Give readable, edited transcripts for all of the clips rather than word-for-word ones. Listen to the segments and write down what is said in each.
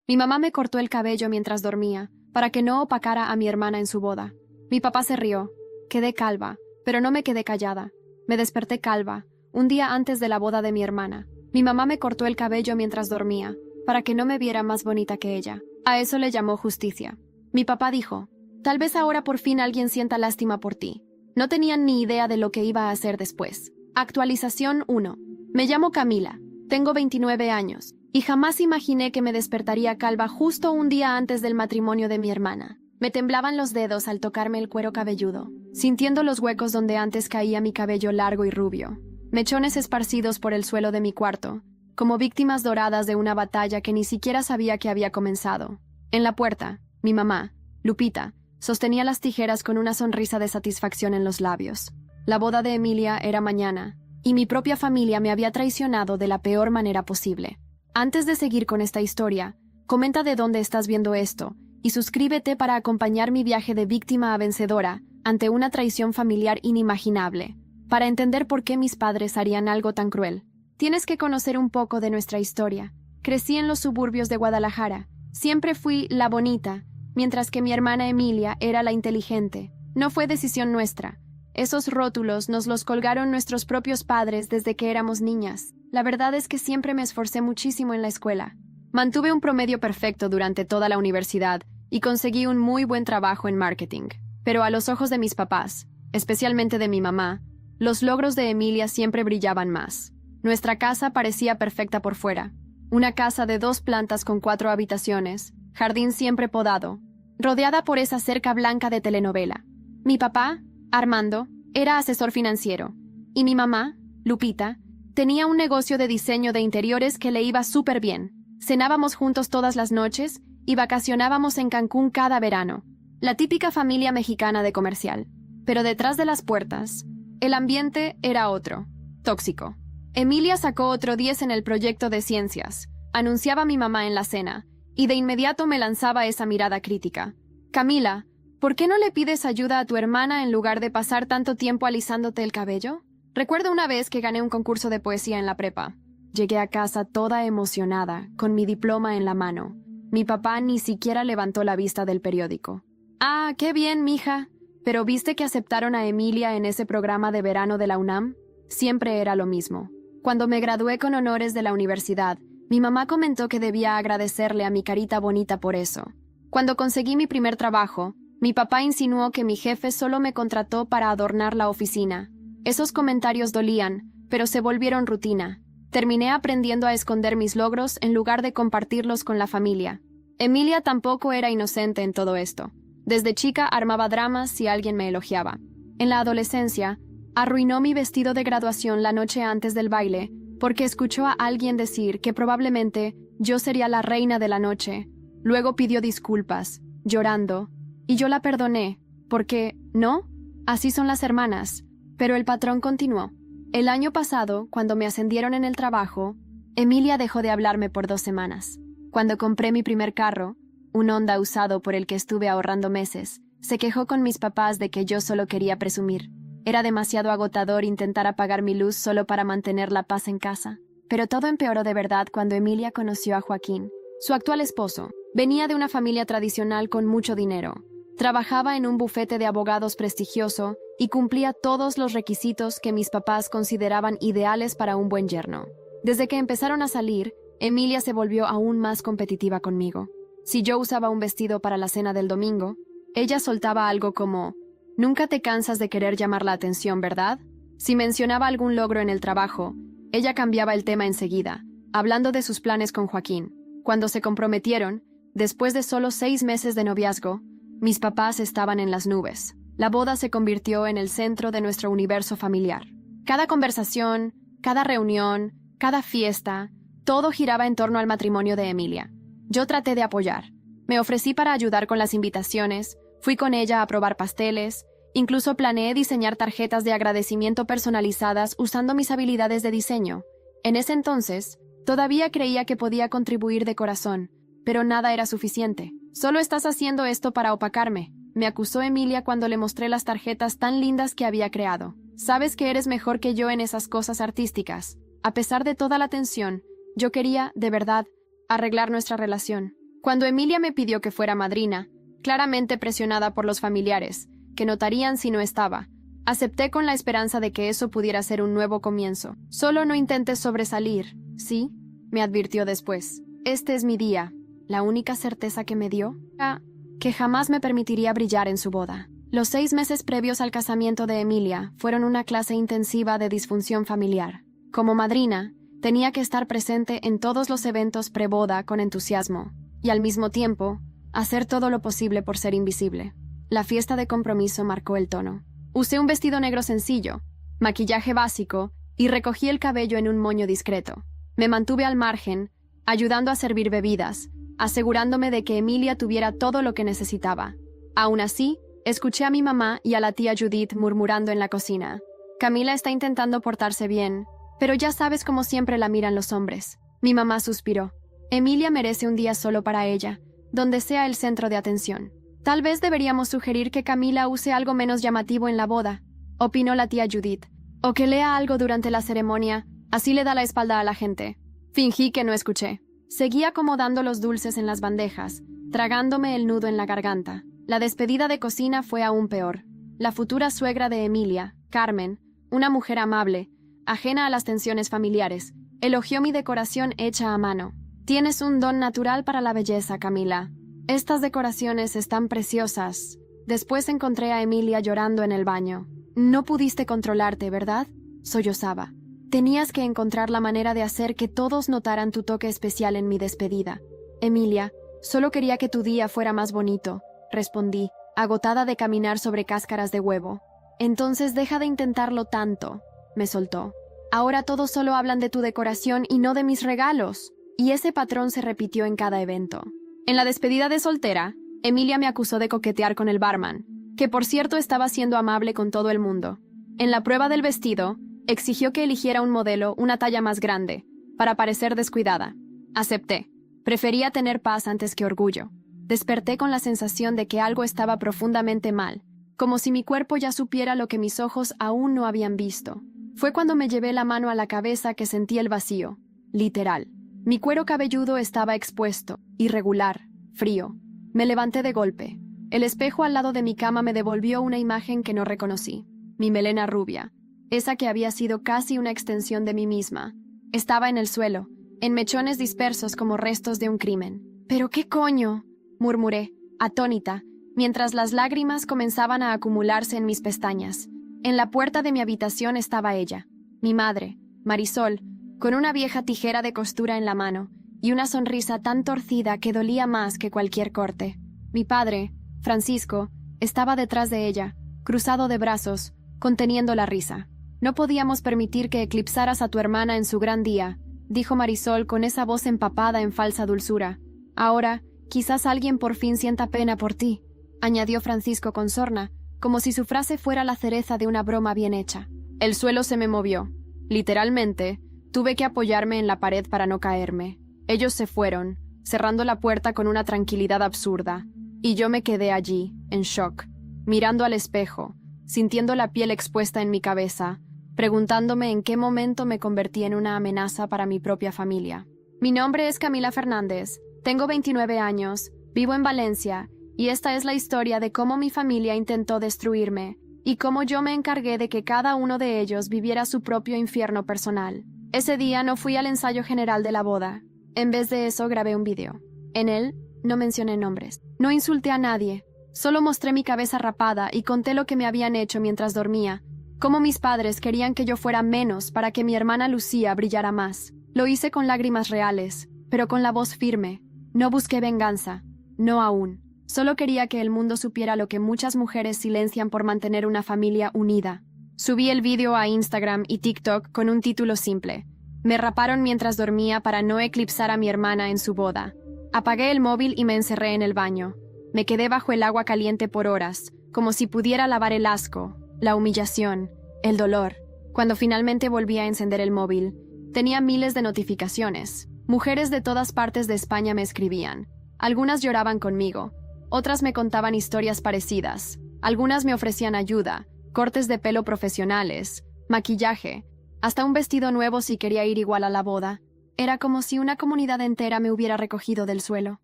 Mi mamá me cortó el cabello mientras dormía, para que no opacara a mi hermana en su boda. Mi papá se rió. Quedé calva, pero no me quedé callada. Me desperté calva, un día antes de la boda de mi hermana. Mi mamá me cortó el cabello mientras dormía, para que no me viera más bonita que ella. A eso le llamó justicia. Mi papá dijo, tal vez ahora por fin alguien sienta lástima por ti. No tenían ni idea de lo que iba a hacer después. Actualización 1. Me llamo Camila, tengo 29 años, y jamás imaginé que me despertaría calva justo un día antes del matrimonio de mi hermana. Me temblaban los dedos al tocarme el cuero cabelludo, sintiendo los huecos donde antes caía mi cabello largo y rubio. Mechones esparcidos por el suelo de mi cuarto, como víctimas doradas de una batalla que ni siquiera sabía que había comenzado. En la puerta, mi mamá, Lupita, sostenía las tijeras con una sonrisa de satisfacción en los labios. La boda de Emilia era mañana, y mi propia familia me había traicionado de la peor manera posible. Antes de seguir con esta historia, comenta de dónde estás viendo esto, y suscríbete para acompañar mi viaje de víctima a vencedora ante una traición familiar inimaginable, para entender por qué mis padres harían algo tan cruel. Tienes que conocer un poco de nuestra historia. Crecí en los suburbios de Guadalajara. Siempre fui la bonita, mientras que mi hermana Emilia era la inteligente. No fue decisión nuestra. Esos rótulos nos los colgaron nuestros propios padres desde que éramos niñas. La verdad es que siempre me esforcé muchísimo en la escuela. Mantuve un promedio perfecto durante toda la universidad y conseguí un muy buen trabajo en marketing. Pero a los ojos de mis papás, especialmente de mi mamá, los logros de Emilia siempre brillaban más. Nuestra casa parecía perfecta por fuera. Una casa de 2 plantas con 4 habitaciones, jardín siempre podado, rodeada por esa cerca blanca de telenovela. Mi papá, Armando, era asesor financiero, y mi mamá, Lupita, tenía un negocio de diseño de interiores que le iba súper bien. Cenábamos juntos todas las noches y vacacionábamos en Cancún cada verano. La típica familia mexicana de comercial. Pero detrás de las puertas, el ambiente era otro, tóxico. Emilia sacó otro 10 en el proyecto de ciencias, anunciaba mi mamá en la cena, y de inmediato me lanzaba esa mirada crítica. Camila, ¿por qué no le pides ayuda a tu hermana en lugar de pasar tanto tiempo alisándote el cabello? Recuerdo una vez que gané un concurso de poesía en la prepa. Llegué a casa toda emocionada, con mi diploma en la mano. Mi papá ni siquiera levantó la vista del periódico. «Ah, qué bien, mija. ¿Pero viste que aceptaron a Emilia en ese programa de verano de la UNAM?» Siempre era lo mismo. Cuando me gradué con honores de la universidad, mi mamá comentó que debía agradecerle a mi carita bonita por eso. Cuando conseguí mi primer trabajo, mi papá insinuó que mi jefe solo me contrató para adornar la oficina. Esos comentarios dolían, pero se volvieron rutina. Terminé aprendiendo a esconder mis logros en lugar de compartirlos con la familia. Emilia tampoco era inocente en todo esto. Desde chica armaba dramas si alguien me elogiaba. En la adolescencia, arruinó mi vestido de graduación la noche antes del baile porque escuchó a alguien decir que probablemente yo sería la reina de la noche. Luego pidió disculpas, llorando, y yo la perdoné, porque, ¿no? Así son las hermanas. Pero el patrón continuó. El año pasado, cuando me ascendieron en el trabajo, Emilia dejó de hablarme por 2 semanas. Cuando compré mi primer carro, un Honda usado por el que estuve ahorrando meses, se quejó con mis papás de que yo solo quería presumir. Era demasiado agotador intentar apagar mi luz solo para mantener la paz en casa. Pero todo empeoró de verdad cuando Emilia conoció a Joaquín, su actual esposo. Venía de una familia tradicional con mucho dinero. Trabajaba en un bufete de abogados prestigioso y cumplía todos los requisitos que mis papás consideraban ideales para un buen yerno. Desde que empezaron a salir, Emilia se volvió aún más competitiva conmigo. Si yo usaba un vestido para la cena del domingo, ella soltaba algo como: «Nunca te cansas de querer llamar la atención, ¿verdad?». Si mencionaba algún logro en el trabajo, ella cambiaba el tema enseguida, hablando de sus planes con Joaquín. Cuando se comprometieron, después de solo 6 meses de noviazgo, mis papás estaban en las nubes. La boda se convirtió en el centro de nuestro universo familiar. Cada conversación, cada reunión, cada fiesta, todo giraba en torno al matrimonio de Emilia. Yo traté de apoyar. Me ofrecí para ayudar con las invitaciones, fui con ella a probar pasteles, incluso planeé diseñar tarjetas de agradecimiento personalizadas usando mis habilidades de diseño. En ese entonces, todavía creía que podía contribuir de corazón, pero nada era suficiente. «Solo estás haciendo esto para opacarme», me acusó Emilia cuando le mostré las tarjetas tan lindas que había creado. «Sabes que eres mejor que yo en esas cosas artísticas». A pesar de toda la tensión, yo quería, de verdad, arreglar nuestra relación. Cuando Emilia me pidió que fuera madrina, claramente presionada por los familiares, que notarían si no estaba, acepté con la esperanza de que eso pudiera ser un nuevo comienzo. Solo no intentes sobresalir, ¿sí? Me advirtió después. Este es mi día. La única certeza que me dio era que jamás me permitiría brillar en su boda. Los 6 meses previos al casamiento de Emilia fueron una clase intensiva de disfunción familiar. Como madrina, tenía que estar presente en todos los eventos preboda con entusiasmo, y al mismo tiempo, hacer todo lo posible por ser invisible. La fiesta de compromiso marcó el tono. Usé un vestido negro sencillo, maquillaje básico y recogí el cabello en un moño discreto. Me mantuve al margen, ayudando a servir bebidas, asegurándome de que Emilia tuviera todo lo que necesitaba. Aún así, escuché a mi mamá y a la tía Judith murmurando en la cocina. Camila está intentando portarse bien, pero ya sabes cómo siempre la miran los hombres. Mi mamá suspiró. Emilia merece un día solo para ella, donde sea el centro de atención. Tal vez deberíamos sugerir que Camila use algo menos llamativo en la boda, opinó la tía Judith. O que lea algo durante la ceremonia, así le da la espalda a la gente. Fingí que no escuché. Seguí acomodando los dulces en las bandejas, tragándome el nudo en la garganta. La despedida de cocina fue aún peor. La futura suegra de Emilia, Carmen, una mujer amable, ajena a las tensiones familiares, elogió mi decoración hecha a mano. Tienes un don natural para la belleza, Camila. Estas decoraciones están preciosas. Después encontré a Emilia llorando en el baño. No pudiste controlarte, ¿verdad? Sollozaba. Tenías que encontrar la manera de hacer que todos notaran tu toque especial en mi despedida. Emilia, solo quería que tu día fuera más bonito, respondí, agotada de caminar sobre cáscaras de huevo. Entonces deja de intentarlo tanto, me soltó. Ahora todos solo hablan de tu decoración y no de mis regalos. Y ese patrón se repitió en cada evento. En la despedida de soltera, Emilia me acusó de coquetear con el barman, que por cierto estaba siendo amable con todo el mundo. En la prueba del vestido, exigió que eligiera un modelo una talla más grande, para parecer descuidada. Acepté. Prefería tener paz antes que orgullo. Desperté con la sensación de que algo estaba profundamente mal, como si mi cuerpo ya supiera lo que mis ojos aún no habían visto. Fue cuando me llevé la mano a la cabeza que sentí el vacío. Literal. Mi cuero cabelludo estaba expuesto, irregular, frío. Me levanté de golpe. El espejo al lado de mi cama me devolvió una imagen que no reconocí. Mi melena rubia, esa que había sido casi una extensión de mí misma, estaba en el suelo, en mechones dispersos como restos de un crimen. ¿Pero qué coño?, murmuré, atónita, mientras las lágrimas comenzaban a acumularse en mis pestañas. En la puerta de mi habitación estaba ella, mi madre, Marisol, con una vieja tijera de costura en la mano y una sonrisa tan torcida que dolía más que cualquier corte. Mi padre, Francisco, estaba detrás de ella, cruzado de brazos, conteniendo la risa. «No podíamos permitir que eclipsaras a tu hermana en su gran día», dijo Marisol con esa voz empapada en falsa dulzura. «Ahora, quizás alguien por fin sienta pena por ti», añadió Francisco con sorna, como si su frase fuera la cereza de una broma bien hecha. El suelo se me movió. Literalmente, tuve que apoyarme en la pared para no caerme. Ellos se fueron, cerrando la puerta con una tranquilidad absurda, y yo me quedé allí, en shock, mirando al espejo, sintiendo la piel expuesta en mi cabeza, preguntándome en qué momento me convertí en una amenaza para mi propia familia. Mi nombre es Camila Fernández, tengo 29 años, vivo en Valencia, y esta es la historia de cómo mi familia intentó destruirme, y cómo yo me encargué de que cada uno de ellos viviera su propio infierno personal. Ese día no fui al ensayo general de la boda. En vez de eso grabé un video. En él, no mencioné nombres. No insulté a nadie. Solo mostré mi cabeza rapada y conté lo que me habían hecho mientras dormía, cómo mis padres querían que yo fuera menos para que mi hermana Lucía brillara más. Lo hice con lágrimas reales, pero con la voz firme. No busqué venganza. No aún. Solo quería que el mundo supiera lo que muchas mujeres silencian por mantener una familia unida. Subí el vídeo a Instagram y TikTok con un título simple. Me raparon mientras dormía para no eclipsar a mi hermana en su boda. Apagué el móvil y me encerré en el baño. Me quedé bajo el agua caliente por horas, como si pudiera lavar el asco, la humillación, el dolor. Cuando finalmente volví a encender el móvil, tenía miles de notificaciones. Mujeres de todas partes de España me escribían. Algunas lloraban conmigo, otras me contaban historias parecidas, algunas me ofrecían ayuda, cortes de pelo profesionales, maquillaje, hasta un vestido nuevo si quería ir igual a la boda. Era como si una comunidad entera me hubiera recogido del suelo.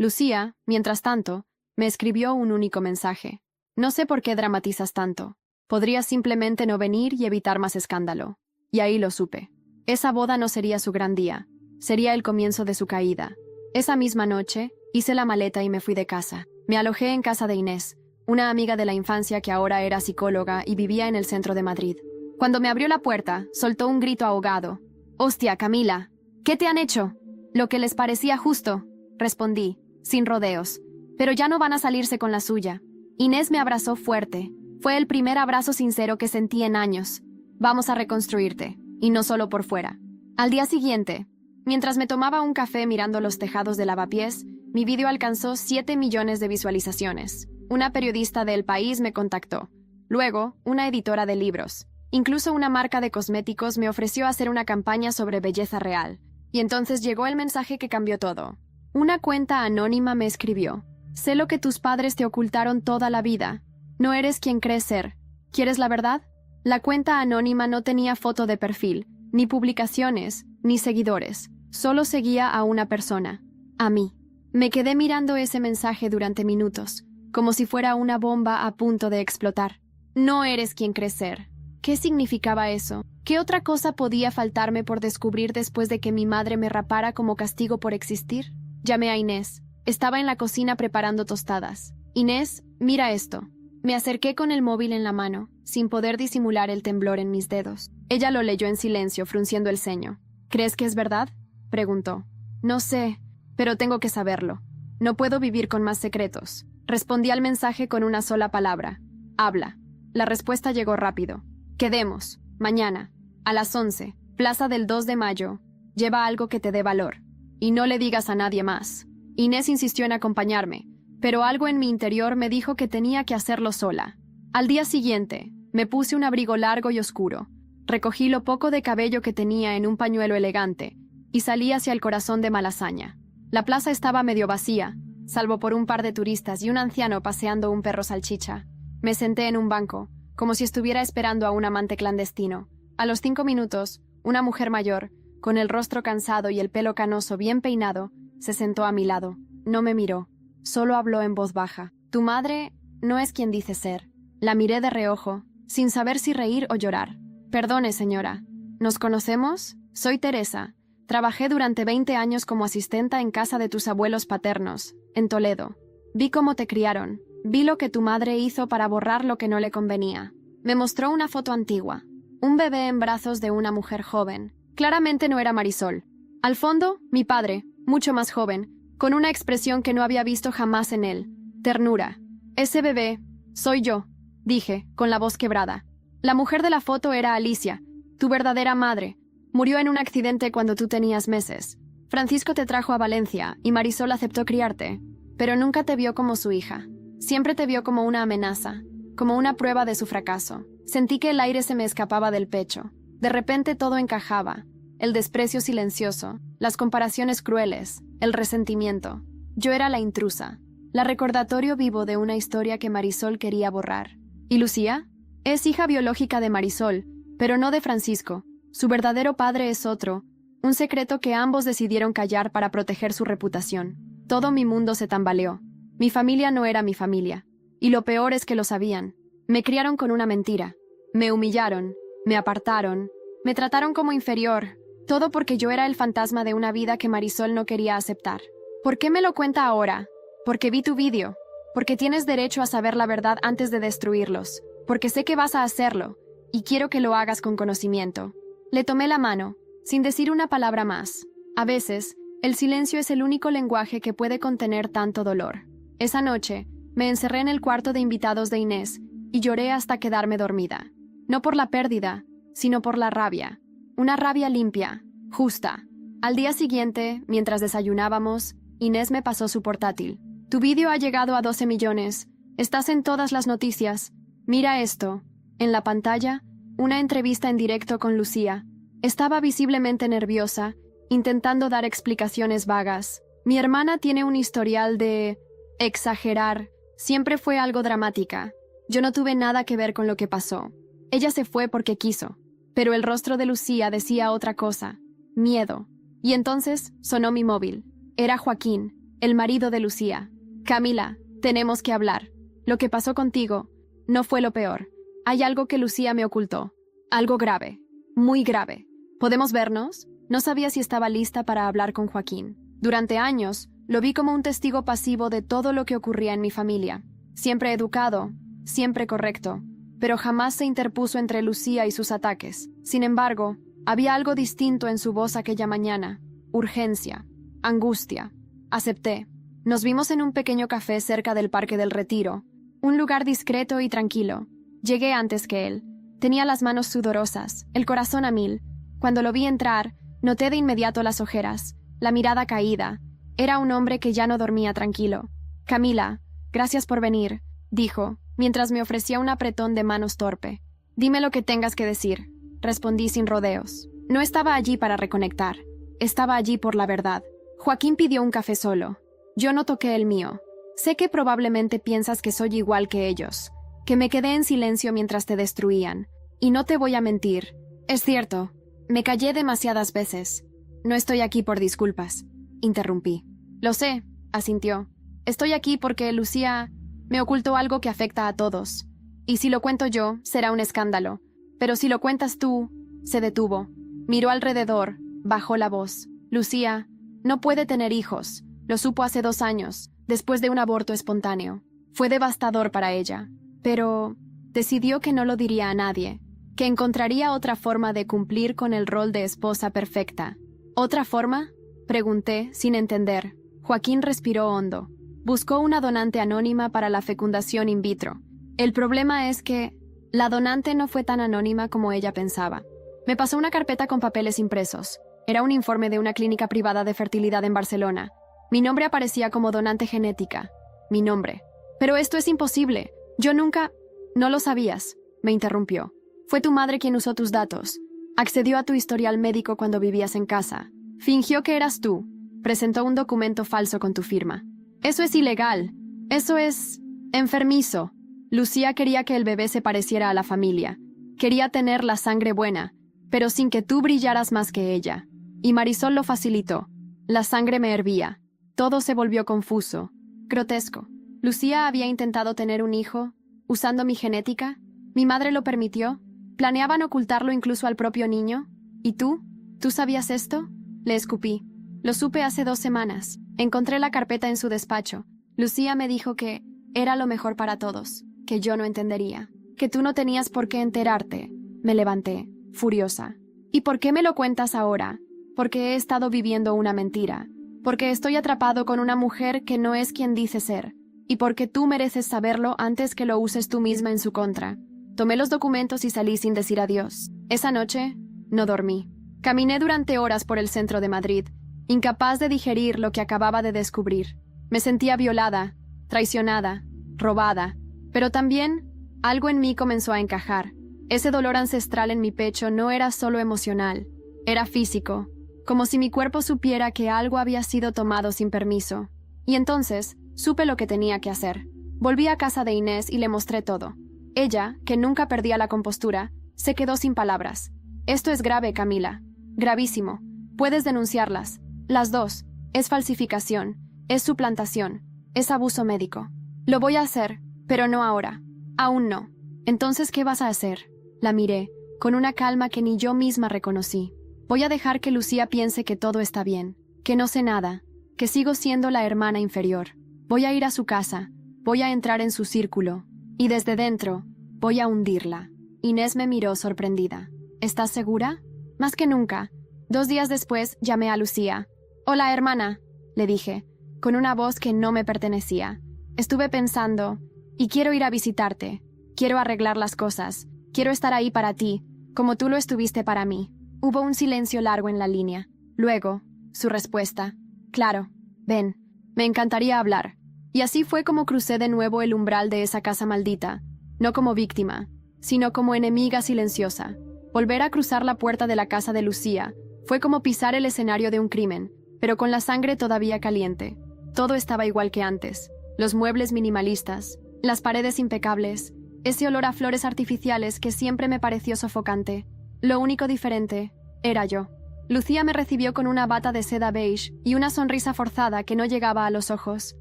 Lucía, mientras tanto, me escribió un único mensaje. No sé por qué dramatizas tanto. Podrías simplemente no venir y evitar más escándalo. Y ahí lo supe. Esa boda no sería su gran día. Sería el comienzo de su caída. Esa misma noche, hice la maleta y me fui de casa. Me alojé en casa de Inés, una amiga de la infancia que ahora era psicóloga y vivía en el centro de Madrid. Cuando me abrió la puerta, soltó un grito ahogado. «¡Hostia, Camila! ¿Qué te han hecho?» «Lo que les parecía justo», respondí, sin rodeos. «Pero ya no van a salirse con la suya». Inés me abrazó fuerte. Fue el primer abrazo sincero que sentí en años. «Vamos a reconstruirte, y no solo por fuera». Al día siguiente, mientras me tomaba un café mirando los tejados de Lavapiés, mi vídeo alcanzó 7 millones de visualizaciones. Una periodista de El País me contactó. Luego, una editora de libros. Incluso una marca de cosméticos me ofreció hacer una campaña sobre belleza real. Y entonces llegó el mensaje que cambió todo. Una cuenta anónima me escribió. «Sé lo que tus padres te ocultaron toda la vida. No eres quien crees ser. ¿Quieres la verdad?» La cuenta anónima no tenía foto de perfil, ni publicaciones, ni seguidores. Solo seguía a una persona. A mí. Me quedé mirando ese mensaje durante minutos, como si fuera una bomba a punto de explotar. «No eres quien crees ser». ¿Qué significaba eso? ¿Qué otra cosa podía faltarme por descubrir después de que mi madre me rapara como castigo por existir? Llamé a Inés. Estaba en la cocina preparando tostadas. «Inés, mira esto». Me acerqué con el móvil en la mano, sin poder disimular el temblor en mis dedos. Ella lo leyó en silencio, frunciendo el ceño. «¿Crees que es verdad?», preguntó. «No sé, pero tengo que saberlo. No puedo vivir con más secretos». Respondí al mensaje con una sola palabra. «Habla». La respuesta llegó rápido. «Quedemos. Mañana. A las 11. Plaza del 2 de Mayo. Lleva algo que te dé valor. Y no le digas a nadie más». Inés insistió en acompañarme, pero algo en mi interior me dijo que tenía que hacerlo sola. Al día siguiente, me puse un abrigo largo y oscuro. Recogí lo poco de cabello que tenía en un pañuelo elegante y salí hacia el corazón de Malasaña. La plaza estaba medio vacía, salvo por un par de turistas y un anciano paseando un perro salchicha. Me senté en un banco, como si estuviera esperando a un amante clandestino. A los 5 minutos, una mujer mayor, con el rostro cansado y el pelo canoso bien peinado, se sentó a mi lado. No me miró, solo habló en voz baja. «Tu madre no es quien dice ser». La miré de reojo, sin saber si reír o llorar. «Perdone, señora. ¿Nos conocemos? Soy Teresa. Trabajé durante 20 años como asistenta en casa de tus abuelos paternos, en Toledo. Vi cómo te criaron. Vi lo que tu madre hizo para borrar lo que no le convenía». Me mostró una foto antigua. Un bebé en brazos de una mujer joven. Claramente no era Marisol. Al fondo, mi padre, mucho más joven, con una expresión que no había visto jamás en él. Ternura. «Ese bebé soy yo», dije, con la voz quebrada. «La mujer de la foto era Alicia, tu verdadera madre. Murió en un accidente cuando tú tenías meses. Francisco te trajo a Valencia y Marisol aceptó criarte, pero nunca te vio como su hija. Siempre te vio como una amenaza, como una prueba de su fracaso. Sentí que el aire se me escapaba del pecho. De repente todo encajaba. El desprecio silencioso, las comparaciones crueles, el resentimiento. Yo era la intrusa, la recordatorio vivo de una historia que Marisol quería borrar. ¿Y Lucía? Es hija biológica de Marisol, pero no de Francisco. Su verdadero padre es otro, un secreto que ambos decidieron callar para proteger su reputación. Todo mi mundo se tambaleó. Mi familia no era mi familia. Y lo peor es que lo sabían. Me criaron con una mentira. Me humillaron, me apartaron, me trataron como inferior. Todo porque yo era el fantasma de una vida que Marisol no quería aceptar. ¿Por qué me lo cuenta ahora? Porque vi tu vídeo. Porque tienes derecho a saber la verdad antes de destruirlos. Porque sé que vas a hacerlo. Y quiero que lo hagas con conocimiento. Le tomé la mano, sin decir una palabra más. A veces, el silencio es el único lenguaje que puede contener tanto dolor. Esa noche, me encerré en el cuarto de invitados de Inés y lloré hasta quedarme dormida. No por la pérdida, sino por la rabia. Una rabia limpia, justa. Al día siguiente, mientras desayunábamos, Inés me pasó su portátil. «Tu vídeo ha llegado a 12 millones. Estás en todas las noticias. Mira esto». En la pantalla, una entrevista en directo con Lucía. Estaba visiblemente nerviosa, intentando dar explicaciones vagas. Mi hermana tiene un historial de exagerar. Siempre fue algo dramática. Yo no tuve nada que ver con lo que pasó. Ella se fue porque quiso. Pero el rostro de Lucía decía otra cosa. Miedo. Y entonces sonó mi móvil. Era Joaquín. el marido de Lucía. Camila, tenemos que hablar. Lo que pasó contigo no fue lo peor. Hay algo que Lucía me ocultó. Algo grave. Muy grave. ¿Podemos vernos? No sabía si estaba lista para hablar con Joaquín. Durante años, lo vi como un testigo pasivo de todo lo que ocurría en mi familia. Siempre educado, siempre correcto, pero jamás se interpuso entre Lucía y sus ataques. Sin embargo, había algo distinto en su voz aquella mañana. Urgencia. Angustia. Acepté. Nos vimos en un pequeño café cerca del Parque del Retiro, un lugar discreto y tranquilo. Llegué antes que él. Tenía las manos sudorosas, el corazón a mil. Cuando lo vi entrar, noté de inmediato las ojeras, la mirada caída. Era un hombre que ya no dormía tranquilo. Camila, gracias por venir, dijo, mientras me ofrecía un apretón de manos torpe. Dime lo que tengas que decir, respondí sin rodeos. No estaba allí para reconectar. Estaba allí por la verdad. Joaquín pidió un café solo. Yo no toqué el mío. Sé que probablemente piensas que soy igual que ellos, que me quedé en silencio mientras te destruían. Y no te voy a mentir. Es cierto, me callé demasiadas veces. No estoy aquí por disculpas, interrumpí. Lo sé, asintió. Estoy aquí porque Lucía me ocultó algo que afecta a todos. Y si lo cuento yo, será un escándalo. Pero si lo cuentas tú, se detuvo. Miró alrededor, bajó la voz. Lucía no puede tener hijos. Lo supo hace 2 años, después de un aborto espontáneo. Fue devastador para ella. Pero decidió que no lo diría a nadie, que encontraría otra forma de cumplir con el rol de esposa perfecta. ¿Otra forma?, pregunté, sin entender. Joaquín respiró hondo. Buscó una donante anónima para la fecundación in vitro. El problema es que la donante no fue tan anónima como ella pensaba. Me pasó una carpeta con papeles impresos. Era un informe de una clínica privada de fertilidad en Barcelona. Mi nombre aparecía como donante genética. Mi nombre. Pero esto es imposible. Yo nunca... No lo sabías, me interrumpió. Fue tu madre quien usó tus datos. Accedió a tu historial médico cuando vivías en casa. Fingió que eras tú. Presentó un documento falso con tu firma. Eso es ilegal. Eso es... enfermizo. Lucía quería que el bebé se pareciera a la familia. Quería tener la sangre buena, pero sin que tú brillaras más que ella. Y Marisol lo facilitó. La sangre me hervía. Todo se volvió confuso, grotesco. Lucía había intentado tener un hijo, usando mi genética. Mi madre lo permitió. ¿Planeaban ocultarlo incluso al propio niño? ¿Y tú? ¿Tú sabías esto? Le escupí. Lo supe hace 2 semanas. Encontré la carpeta en su despacho. Lucía me dijo que era lo mejor para todos, que yo no entendería, que tú no tenías por qué enterarte. Me levanté, furiosa. ¿Y por qué me lo cuentas ahora? Porque he estado viviendo una mentira. Porque estoy atrapado con una mujer que no es quien dice ser. Y porque tú mereces saberlo antes que lo uses tú misma en su contra. Tomé los documentos y salí sin decir adiós. Esa noche, no dormí. Caminé durante horas por el centro de Madrid, incapaz de digerir lo que acababa de descubrir. Me sentía violada, traicionada, robada. Pero también, algo en mí comenzó a encajar. Ese dolor ancestral en mi pecho no era solo emocional, era físico, como si mi cuerpo supiera que algo había sido tomado sin permiso. Y entonces, supe lo que tenía que hacer. Volví a casa de Inés y le mostré todo. Ella, que nunca perdía la compostura, se quedó sin palabras. Esto es grave, Camila. Gravísimo. Puedes denunciarlas. Las 2. Es falsificación. Es suplantación. Es abuso médico. Lo voy a hacer, pero no ahora. Aún no. Entonces, ¿qué vas a hacer? La miré, con una calma que ni yo misma reconocí. Voy a dejar que Lucía piense que todo está bien, que no sé nada, que sigo siendo la hermana inferior. Voy a ir a su casa, voy a entrar en su círculo, y desde dentro, voy a hundirla. Inés me miró sorprendida. ¿Estás segura? Más que nunca. 2 días después, llamé a Lucía. «Hola, hermana», le dije, con una voz que no me pertenecía. Estuve pensando, y quiero ir a visitarte. Quiero arreglar las cosas. Quiero estar ahí para ti, como tú lo estuviste para mí. Hubo un silencio largo en la línea. Luego, su respuesta. «Claro, ven. Me encantaría hablar». Y así fue como crucé de nuevo el umbral de esa casa maldita, no como víctima, sino como enemiga silenciosa. Volver a cruzar la puerta de la casa de Lucía fue como pisar el escenario de un crimen, pero con la sangre todavía caliente. Todo estaba igual que antes. Los muebles minimalistas, las paredes impecables, ese olor a flores artificiales que siempre me pareció sofocante. Lo único diferente era yo. Lucía me recibió con una bata de seda beige y una sonrisa forzada que no llegaba a los ojos.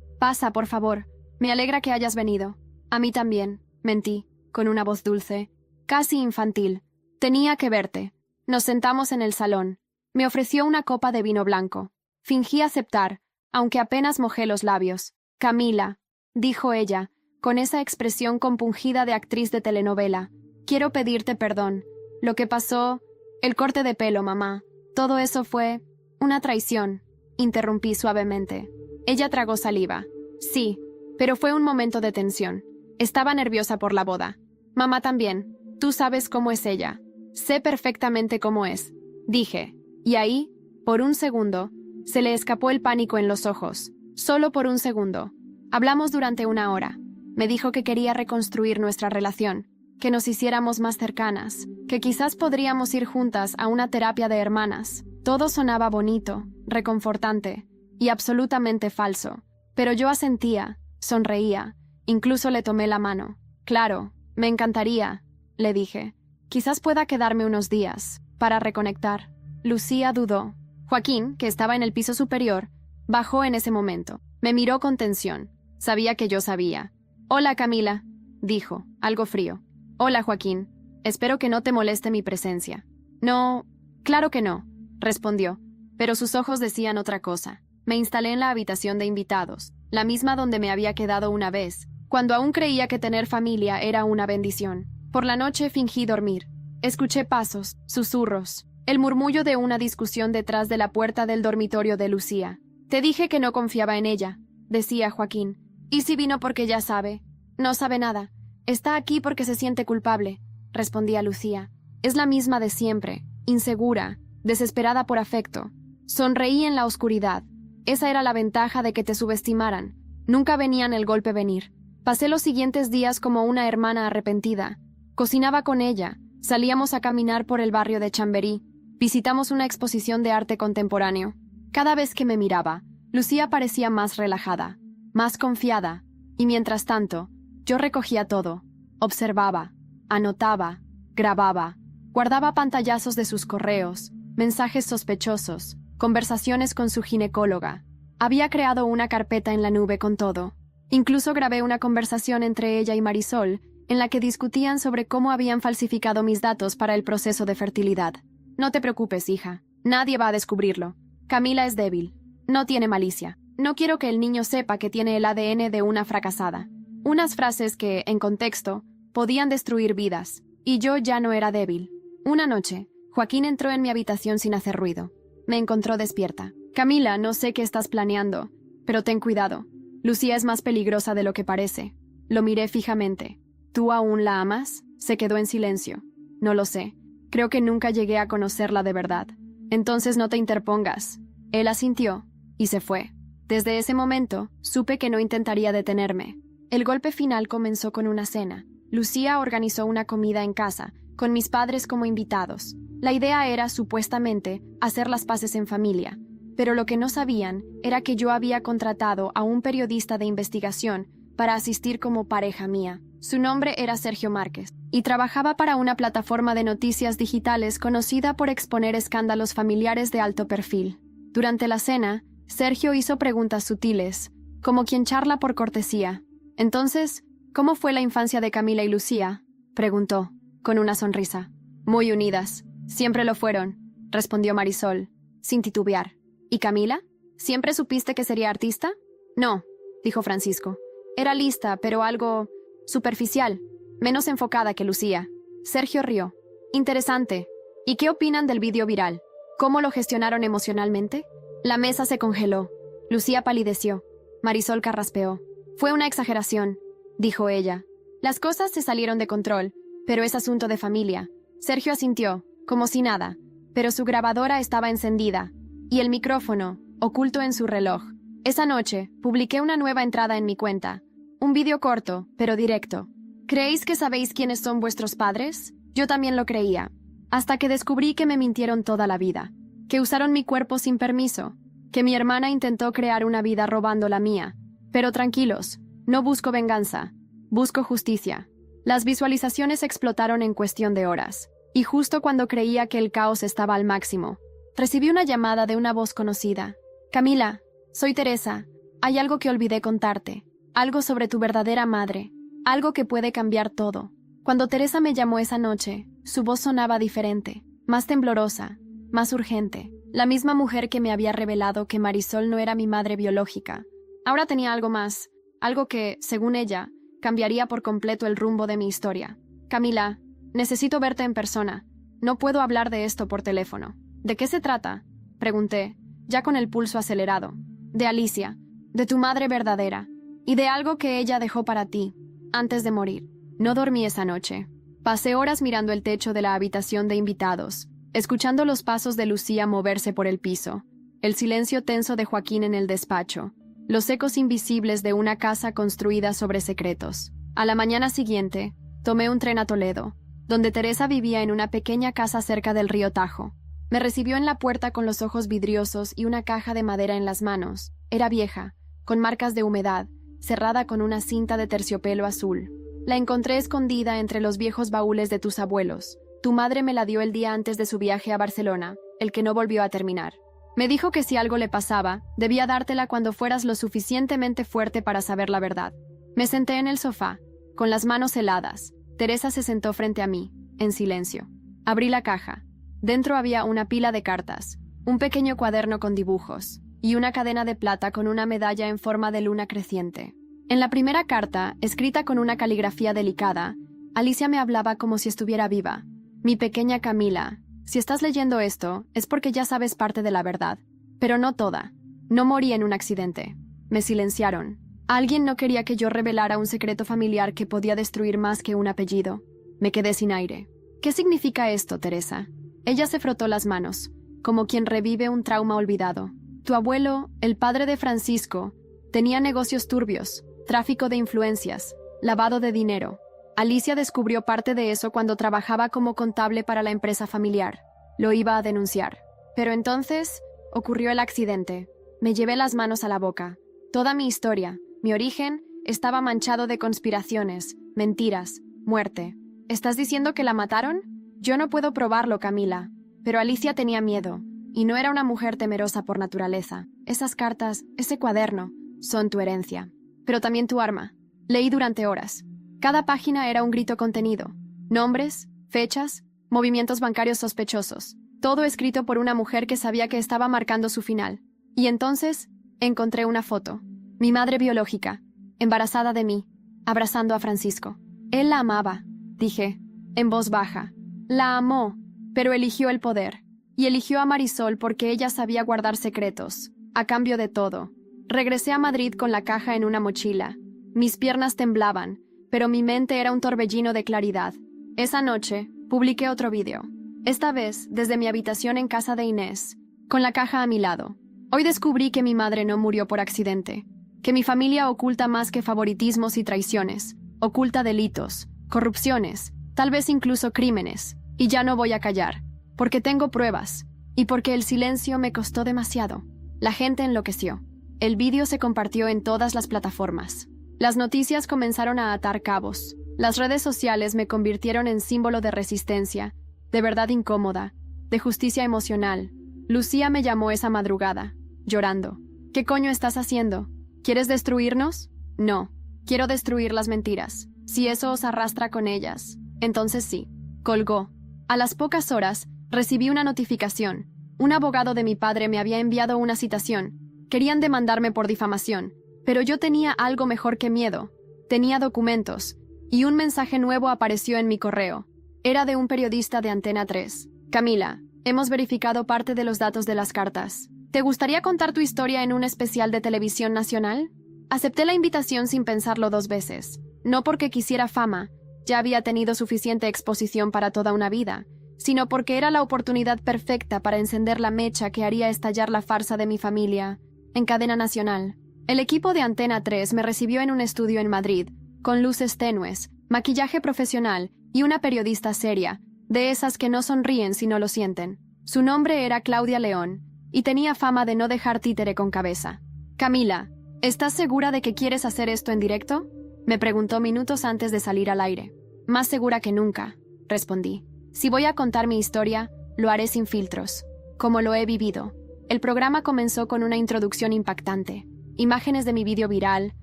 «Pasa, por favor. Me alegra que hayas venido». «A mí también», mentí, con una voz dulce, casi infantil. «Tenía que verte». Nos sentamos en el salón. Me ofreció una copa de vino blanco. Fingí aceptar, aunque apenas mojé los labios. «Camila», dijo ella, con esa expresión compungida de actriz de telenovela. «Quiero pedirte perdón. Lo que pasó... El corte de pelo, mamá. Todo eso fue... una traición», interrumpí suavemente. Ella tragó saliva. «Sí, pero fue un momento de tensión. Estaba nerviosa por la boda. Mamá también. Tú sabes cómo es ella». «Sé perfectamente cómo es», dije. Y ahí, por un segundo, se le escapó el pánico en los ojos. Solo por un segundo. Hablamos durante 1 hora. Me dijo que quería reconstruir nuestra relación, que nos hiciéramos más cercanas, que quizás podríamos ir juntas a una terapia de hermanas. Todo sonaba bonito, reconfortante y absolutamente falso. Pero yo asentía, sonreía, incluso le tomé la mano. «Claro, me encantaría», le dije. «Quizás pueda quedarme unos días, para reconectar». Lucía dudó. Joaquín, que estaba en el piso superior, bajó en ese momento. Me miró con tensión. Sabía que yo sabía. «Hola, Camila», dijo, algo frío. «Hola, Joaquín. Espero que no te moleste mi presencia». «No, claro que no», respondió, pero sus ojos decían otra cosa. Me instalé en la habitación de invitados, la misma donde me había quedado una vez, cuando aún creía que tener familia era una bendición. Por la noche fingí dormir. Escuché pasos, susurros, el murmullo de una discusión detrás de la puerta del dormitorio de Lucía. «Te dije que no confiaba en ella», decía Joaquín. «¿Y si vino porque ya sabe?» «No sabe nada. Está aquí porque se siente culpable», respondía Lucía. «Es la misma de siempre, insegura, desesperada por afecto». Sonreí en la oscuridad. Esa era la ventaja de que te subestimaran. Nunca venían el golpe venir. Pasé los siguientes días como una hermana arrepentida. Cocinaba con ella, salíamos a caminar por el barrio de Chamberí, visitamos una exposición de arte contemporáneo. Cada vez que me miraba, Lucía parecía más relajada, más confiada, y mientras tanto, yo recogía todo, observaba, anotaba, grababa, guardaba pantallazos de sus correos, mensajes sospechosos, conversaciones con su ginecóloga. Había creado una carpeta en la nube con todo. Incluso grabé una conversación entre ella y Marisol, en la que discutían sobre cómo habían falsificado mis datos para el proceso de fertilidad. «No te preocupes, hija. Nadie va a descubrirlo. Camila es débil. No tiene malicia. No quiero que el niño sepa que tiene el ADN de una fracasada». Unas frases que, en contexto, podían destruir vidas. Y yo ya no era débil. Una noche, Joaquín entró en mi habitación sin hacer ruido. Me encontró despierta. «Camila, no sé qué estás planeando, pero ten cuidado. Lucía es más peligrosa de lo que parece». Lo miré fijamente. «¿Tú aún la amas?». Se quedó en silencio. «No lo sé. Creo que nunca llegué a conocerla de verdad». «Entonces no te interpongas». Él asintió y se fue. Desde ese momento, supe que no intentaría detenerme. El golpe final comenzó con una cena. Lucía organizó una comida en casa, con mis padres como invitados. La idea era, supuestamente, hacer las paces en familia. Pero lo que no sabían era que yo había contratado a un periodista de investigación para asistir como pareja mía. Su nombre era Sergio Márquez, y trabajaba para una plataforma de noticias digitales conocida por exponer escándalos familiares de alto perfil. Durante la cena, Sergio hizo preguntas sutiles, como quien charla por cortesía. «Entonces, ¿cómo fue la infancia de Camila y Lucía?», preguntó, con una sonrisa. «Muy unidas. Siempre lo fueron», respondió Marisol, sin titubear. «¿Y Camila? ¿Siempre supiste que sería artista?». «No», dijo Francisco. «Era lista, pero algo superficial, menos enfocada que Lucía». Sergio rió. «Interesante. ¿Y qué opinan del vídeo viral? ¿Cómo lo gestionaron emocionalmente?». La mesa se congeló. Lucía palideció. Marisol carraspeó. «Fue una exageración», dijo ella. «Las cosas se salieron de control, pero es asunto de familia». Sergio asintió, como si nada, pero su grabadora estaba encendida, y el micrófono, oculto en su reloj. Esa noche, publiqué una nueva entrada en mi cuenta. Un vídeo corto, pero directo. «¿Creéis que sabéis quiénes son vuestros padres? Yo también lo creía. Hasta que descubrí que me mintieron toda la vida. Que usaron mi cuerpo sin permiso. Que mi hermana intentó crear una vida robando la mía. Pero tranquilos, no busco venganza. Busco justicia». Las visualizaciones explotaron en cuestión de horas. Y justo cuando creía que el caos estaba al máximo, Recibí una llamada de una voz conocida. Camila, soy Teresa. Hay algo que olvidé contarte. Algo sobre tu verdadera madre. Algo que puede cambiar todo. Cuando Teresa me llamó esa noche, su voz sonaba diferente, más temblorosa, más urgente. La misma mujer que me había revelado que Marisol no era mi madre biológica. Ahora tenía algo más, algo que, según ella, cambiaría por completo el rumbo de mi historia. Camila, necesito verte en persona. No puedo hablar de esto por teléfono. ¿De qué se trata?, pregunté, ya con el pulso acelerado. De Alicia, de tu madre verdadera, y de algo que ella dejó para ti, antes de morir. No dormí esa noche. Pasé horas mirando el techo de la habitación de invitados, escuchando los pasos de Lucía moverse por el piso, el silencio tenso de Joaquín en el despacho, los ecos invisibles de una casa construida sobre secretos. A la mañana siguiente, tomé un tren a Toledo, donde Teresa vivía en una pequeña casa cerca del río Tajo. Me recibió en la puerta con los ojos vidriosos y una caja de madera en las manos. Era vieja, con marcas de humedad, cerrada con una cinta de terciopelo azul. La encontré escondida entre los viejos baúles de tus abuelos. Tu madre me la dio el día antes de su viaje a Barcelona, el que no volvió a terminar. Me dijo que si algo le pasaba, debía dártela cuando fueras lo suficientemente fuerte para saber la verdad. Me senté en el sofá, con las manos heladas. Teresa se sentó frente a mí, en silencio. Abrí la caja. Dentro había una pila de cartas, un pequeño cuaderno con dibujos, y una cadena de plata con una medalla en forma de luna creciente. En la primera carta, escrita con una caligrafía delicada, Alicia me hablaba como si estuviera viva. Mi pequeña Camila, si estás leyendo esto, es porque ya sabes parte de la verdad. Pero no toda. No morí en un accidente. Me silenciaron. Alguien no quería que yo revelara un secreto familiar que podía destruir más que un apellido. Me quedé sin aire. ¿Qué significa esto, Teresa? Ella se frotó las manos, como quien revive un trauma olvidado. Tu abuelo, el padre de Francisco, tenía negocios turbios, tráfico de influencias, lavado de dinero. Alicia descubrió parte de eso cuando trabajaba como contable para la empresa familiar. Lo iba a denunciar. Pero entonces ocurrió el accidente. Me llevé las manos a la boca. Toda mi historia, mi origen, estaba manchado de conspiraciones, mentiras, muerte. ¿Estás diciendo que la mataron? Yo no puedo probarlo, Camila. Pero Alicia tenía miedo, y no era una mujer temerosa por naturaleza. Esas cartas, ese cuaderno, son tu herencia. Pero también tu arma. Leí durante horas. Cada página era un grito contenido. Nombres, fechas, movimientos bancarios sospechosos. Todo escrito por una mujer que sabía que estaba marcando su final. Y entonces, encontré una foto. Mi madre biológica, embarazada de mí, abrazando a Francisco. Él la amaba, dije, en voz baja. La amó, pero eligió el poder. Y eligió a Marisol porque ella sabía guardar secretos, a cambio de todo. Regresé a Madrid con la caja en una mochila. Mis piernas temblaban, pero mi mente era un torbellino de claridad. Esa noche, publiqué otro vídeo. Esta vez, desde mi habitación en casa de Inés, con la caja a mi lado. Hoy descubrí que mi madre no murió por accidente, que mi familia oculta más que favoritismos y traiciones, oculta delitos, corrupciones, tal vez incluso crímenes, y ya no voy a callar, porque tengo pruebas, y porque el silencio me costó demasiado. La gente enloqueció. El vídeo se compartió en todas las plataformas. Las noticias comenzaron a atar cabos. Las redes sociales me convirtieron en símbolo de resistencia, de verdad incómoda, de justicia emocional. Lucía me llamó esa madrugada, llorando. ¿Qué coño estás haciendo? ¿Quieres destruirnos? No. Quiero destruir las mentiras. Si eso os arrastra con ellas, entonces sí. Colgó. A las pocas horas, recibí una notificación. Un abogado de mi padre me había enviado una citación. Querían demandarme por difamación, pero yo tenía algo mejor que miedo. Tenía documentos, y un mensaje nuevo apareció en mi correo. Era de un periodista de Antena 3. Camila, hemos verificado parte de los datos de las cartas. ¿Te gustaría contar tu historia en un especial de televisión nacional? Acepté la invitación sin pensarlo 2 veces. No porque quisiera fama, ya había tenido suficiente exposición para toda una vida, sino porque era la oportunidad perfecta para encender la mecha que haría estallar la farsa de mi familia, en cadena nacional. El equipo de Antena 3 me recibió en un estudio en Madrid, con luces tenues, maquillaje profesional y una periodista seria, de esas que no sonríen si no lo sienten. Su nombre era Claudia León, y tenía fama de no dejar títere con cabeza. Camila, ¿estás segura de que quieres hacer esto en directo?, me preguntó minutos antes de salir al aire. Más segura que nunca, respondí. Si voy a contar mi historia, lo haré sin filtros. como lo he vivido. El programa comenzó con una introducción impactante. Imágenes de mi vídeo viral,